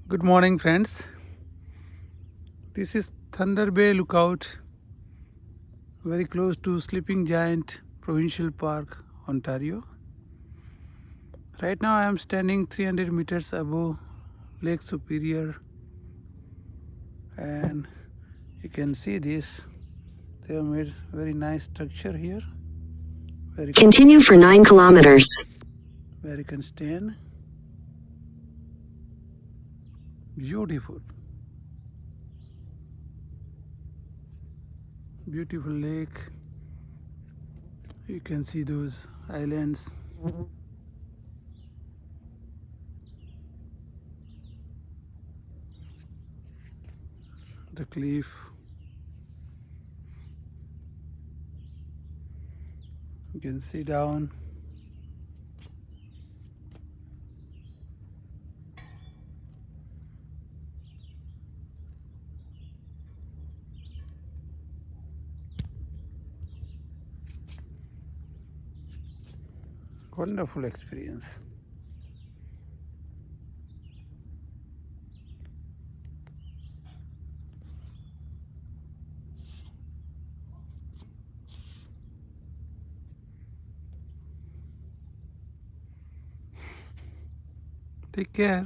Good morning, friends. This is Thunder Bay Lookout, very close to Sleeping Giant Provincial Park, Ontario. Right now, I am standing 300 meters above Lake Superior, and you can see this. They have made very nice structure here. Continue for 9 kilometers. Where you can stand. Beautiful. Beautiful lake. You can see those islands. The cliff. You can see down. Wonderful experience. Take care.